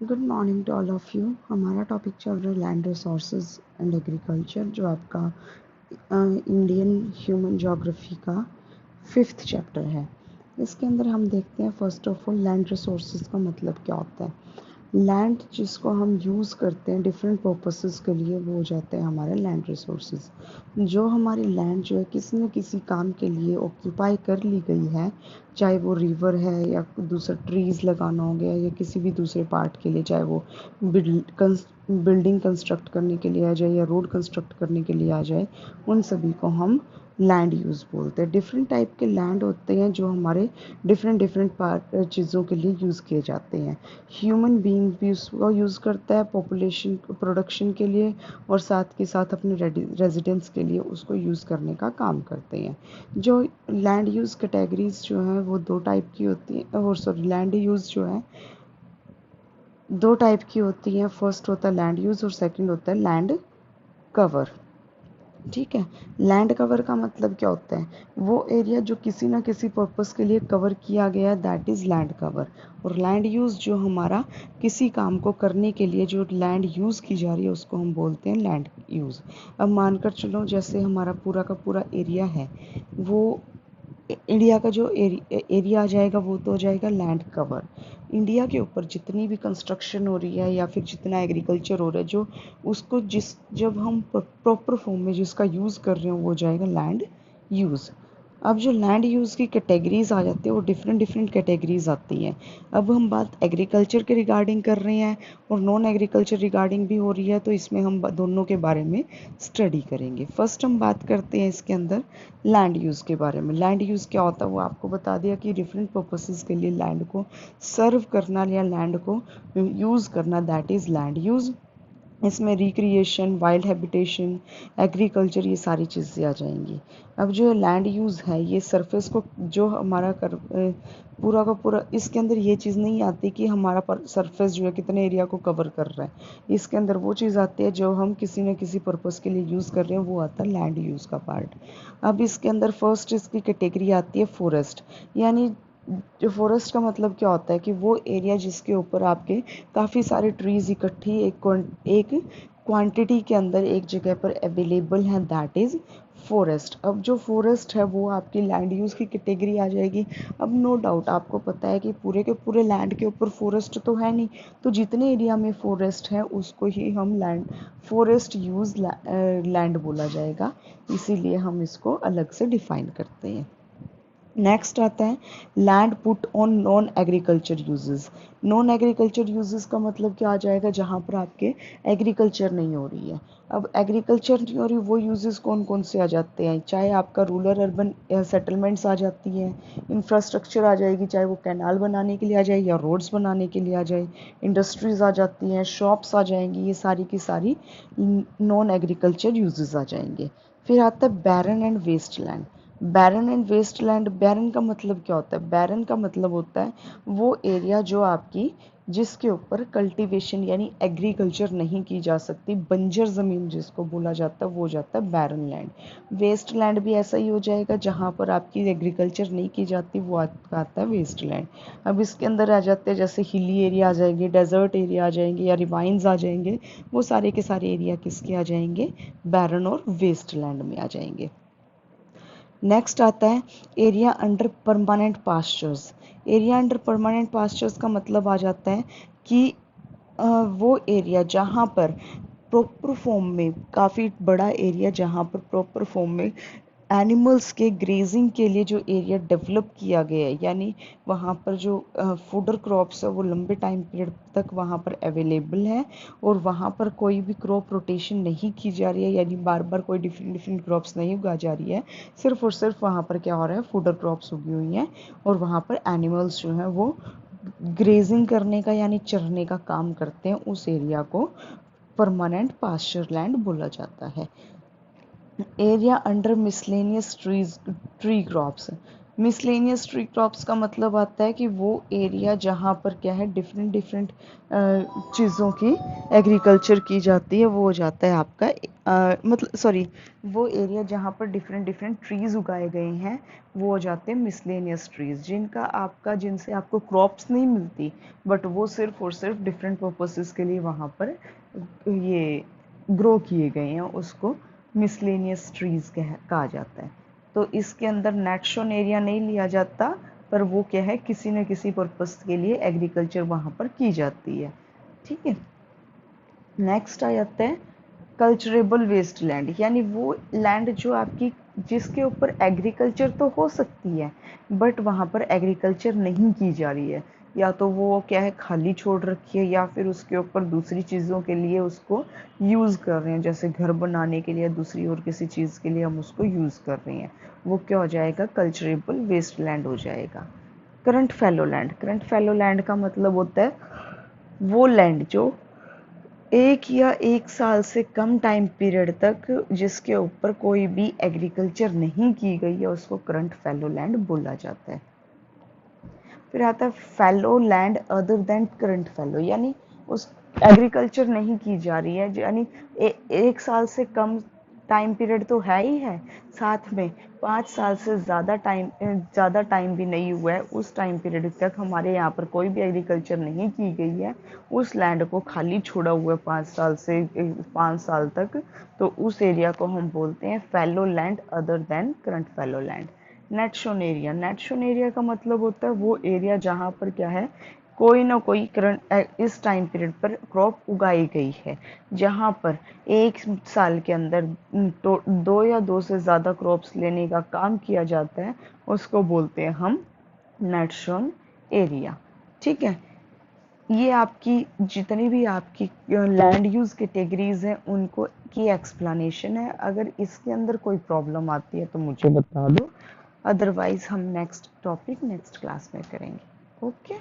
Good morning to all of you. हमारा topic चल रहा है लैंड रिसोर्सेज एंड एग्रीकल्चर, जो आपका इंडियन ह्यूमन ज्योग्राफी का 5th चैप्टर है। इसके अंदर हम देखते हैं first of all land resources का मतलब क्या होता है। लैंड जिसको हम यूज़ करते हैं डिफरेंट पर्पसेस के लिए, वो हो जाते हैं हमारे लैंड रिसोर्सेज। जो हमारी लैंड जो है किसी न किसी काम के लिए ऑक्यूपाई कर ली गई है, चाहे वो रिवर है या दूसरा ट्रीज़ लगाना हो गया या किसी भी दूसरे पार्ट के लिए, चाहे वो बिल्डिंग कंस्ट्रक्ट करने के लिए आ जाए या रोड कंस्ट्रक्ट करने के लिए आ जाए, उन सभी को हम लैंड यूज़ बोलते हैं। डिफरेंट टाइप के लैंड होते हैं जो हमारे डिफरेंट डिफरेंट पार्ट चीज़ों के लिए यूज़ किए जाते हैं। ह्यूमन बीइंग भी उसको यूज़ करता है पॉपुलेशन प्रोडक्शन के लिए, और साथ के साथ अपने रेजिडेंस के लिए उसको यूज़ करने का काम करते हैं। जो लैंड यूज़ कैटेगरीज जो हैं वो दो टाइप की होती हैं, और सॉरी लैंड यूज़ जो है दो टाइप की होती हैं। फर्स्ट होता है लैंड यूज़ और सेकंड होता है लैंड कवर। ठीक है। लैंड कवर का मतलब क्या होता है, वो एरिया जो किसी ना किसी पर्पस के लिए कवर किया गया है, दैट इज़ लैंड कवर। और लैंड यूज़ जो हमारा किसी काम को करने के लिए जो लैंड यूज़ की जा रही है उसको हम बोलते हैं लैंड यूज़। अब मानकर चलो जैसे हमारा पूरा का पूरा एरिया है, वो इंडिया का जो एरिया आ जाएगा वो तो हो जाएगा लैंड कवर। इंडिया के ऊपर जितनी भी कंस्ट्रक्शन हो रही है या फिर जितना एग्रीकल्चर हो रहा है, जो उसको जब हम प्रॉपर फॉर्म में जिसका यूज़ कर रहे हो वो जाएगा लैंड यूज़। अब जो लैंड यूज़ की कैटेगरीज आ जाती है वो डिफरेंट डिफरेंट कैटेगरीज आती हैं। अब हम बात एग्रीकल्चर के रिगार्डिंग कर रहे हैं और नॉन एग्रीकल्चर रिगार्डिंग भी हो रही है, तो इसमें हम दोनों के बारे में स्टडी करेंगे। फर्स्ट हम बात करते हैं इसके अंदर लैंड यूज़ के बारे में। लैंड यूज़ क्या होता है वो आपको बता दिया कि डिफरेंट पर्पसेस के लिए लैंड को सर्व करना या लैंड को यूज़ करना, दैट इज़ लैंड यूज़। इसमें रिक्रिएशन, वाइल्ड हैबिटेशन, एग्रीकल्चर, ये सारी चीज़ें आ जाएंगी। अब जो लैंड यूज़ है ये सरफेस को जो हमारा पूरा का पूरा, इसके अंदर ये चीज़ नहीं आती कि हमारा सरफेस जो है कितने एरिया को कवर कर रहा है। इसके अंदर वो चीज़ आती है जो हम किसी न किसी पर्पज़ के लिए यूज़ कर रहे हैं, वो आता है लैंड यूज़ का पार्ट। अब इसके अंदर फर्स्ट इसकी कैटेगरी आती है फॉरेस्ट। यानी जो फॉरेस्ट का मतलब क्या होता है कि वो एरिया जिसके ऊपर आपके काफ़ी सारे ट्रीज़ इकट्ठी एक क्वांटिटी के अंदर एक जगह पर अवेलेबल हैं, दैट इज़ फॉरेस्ट। अब जो फॉरेस्ट है वो आपकी लैंड यूज़ की कैटेगरी आ जाएगी। अब नो डाउट आपको पता है कि पूरे के पूरे लैंड के ऊपर फॉरेस्ट तो है नहीं, तो जितने एरिया में फॉरेस्ट है उसको ही हम लैंड फॉरेस्ट यूज़ लैंड बोला जाएगा, इसीलिए हम इसको अलग से डिफाइन करते हैं। नेक्स्ट आता है land put on non agriculture uses. Non agriculture uses का मतलब क्या आ जाएगा, जहाँ पर आपके एग्रीकल्चर नहीं हो रही है। अब एग्रीकल्चर नहीं हो रही, वो यूजेस कौन कौन से आ जाते हैं, चाहे आपका रूरल अर्बन सेटलमेंट्स आ जाती हैं, इंफ्रास्ट्रक्चर आ जाएगी, चाहे वो कैनाल बनाने के लिए आ जाए या रोड्स बनाने के लिए आ जाए, इंडस्ट्रीज़ आ जाती हैं, शॉप्स आ जाएंगी, ये सारी की सारी नॉन एग्रीकल्चर यूजेस आ जाएंगे। फिर आता है barren and waste land. Barren and waste land, barren का मतलब क्या होता है, बैरन का मतलब होता है वो एरिया जो आपकी जिसके ऊपर कल्टीवेशन यानी एग्रीकल्चर नहीं की जा सकती, बंजर ज़मीन जिसको बोला जाता है, वो जाता है बैरन लैंड। वेस्ट लैंड भी ऐसा ही हो जाएगा, जहाँ पर आपकी एग्रीकल्चर नहीं की जाती वो आता है वेस्ट लैंड। अब इसके अंदर आ जाते हैं जैसे हिली एरिया आ जाएंगे, डेजर्ट एरिया आ जाएंगे या रिवाइंस आ जाएंगे, वो सारे के सारे एरिया किसके आ जाएंगे, बैरन और वेस्ट लैंड में आ जाएंगे। नेक्स्ट आता है area under permanent pastures. Area under permanent pastures का मतलब आ जाता है कि वो एरिया जहाँ पर प्रॉपर फॉर्म में, काफ़ी बड़ा एरिया जहाँ पर प्रॉपर फॉर्म में एनिमल्स के ग्रेजिंग के लिए जो एरिया डेवलप किया गया है, यानी वहाँ पर जो फूडर क्रॉप्स है वो लंबे टाइम पीरियड तक वहाँ पर अवेलेबल है, और वहाँ पर कोई भी क्रॉप रोटेशन नहीं की जा रही है, यानी बार बार कोई डिफरेंट डिफरेंट क्रॉप्स नहीं उगा जा रही है, सिर्फ और सिर्फ वहाँ पर क्या हो रहा है, फूडर क्रॉप्स उगी हुई हैं, और वहाँ पर एनिमल्स जो हैं वो ग्रेजिंग करने का यानी चरने का काम करते हैं। उस एरिया को परमानेंट पास्चर लैंड बोला जाता है। Area under miscellaneous tree crops. Miscellaneous tree crops का मतलब आता है कि वो एरिया जहाँ पर क्या है डिफरेंट डिफरेंट चीज़ों की एग्रीकल्चर की जाती है, वो हो जाता है आपका मतलब सॉरी, वो एरिया जहाँ पर डिफरेंट डिफरेंट ट्रीज़ उगाए गए हैं वो हो जाते हैं मिसलेनियस ट्रीज़, जिनसे आपको क्रॉप्स नहीं मिलती, बट वो सिर्फ और सिर्फ डिफरेंट पर्पसेस के लिए वहाँ पर ये ग्रो किए गए हैं, उसको मिसलेनियस ट्रीज़ कहा जाता है। तो इसके अंदर नेट शोन एरिया नहीं लिया जाता, पर वो क्या है किसी न किसी पर्पस के लिए एग्रीकल्चर वहाँ पर की जाती है। ठीक है, नेक्स्ट आ जाता है कल्चरेबल वेस्ट लैंड, यानी वो लैंड जो आपकी जिसके ऊपर एग्रीकल्चर तो हो सकती है बट वहाँ पर एग्रीकल्चर नहीं की जा रही है, या तो वो क्या है खाली छोड़ रखी है या फिर उसके ऊपर दूसरी चीज़ों के लिए उसको यूज़ कर रहे हैं, जैसे घर बनाने के लिए दूसरी और किसी चीज़ के लिए हम उसको यूज़ कर रहे हैं, वो क्या हो जाएगा कल्चरेबल वेस्ट लैंड हो जाएगा। करंट फैलो लैंड का मतलब होता है वो लैंड जो 1 या 1 साल से कम टाइम पीरियड तक जिसके ऊपर कोई भी एग्रीकल्चर नहीं की गई है, उसको करंट फैलो लैंड बोला जाता है। फिर आता है fallow land other than current fallow, यानी उस एग्रीकल्चर नहीं की जा रही है, यानी 1 साल से कम टाइम पीरियड तो है ही है, साथ में 5 साल से ज़्यादा टाइम भी नहीं हुआ है, उस टाइम पीरियड तक हमारे यहाँ पर कोई भी एग्रीकल्चर नहीं की गई है, उस लैंड को खाली छोड़ा हुआ है 5 साल से 5 साल तक, तो उस एरिया को हम बोलते हैं fallow land other than current fallow land. Net shown area का मतलब होता है वो एरिया जहाँ पर क्या है कोई ना कोई करंट इस टाइम पीरियड पर क्रॉप उगाई गई है, जहाँ पर 1 साल के अंदर तो 2 या 2 से ज़्यादा क्रॉप्स लेने का काम किया जाता है, उसको बोलते हैं हम नेट शोन एरिया। ठीक है, ये आपकी जितनी भी आपकी लैंड यूज़ कैटेगरीज हैं उनको की एक्सप्लेनेशन है। अगर इसके अंदर कोई प्रॉब्लम आती है तो मुझे बता दो, अदरवाइज हम नेक्स्ट टॉपिक नेक्स्ट क्लास में करेंगे। ओके।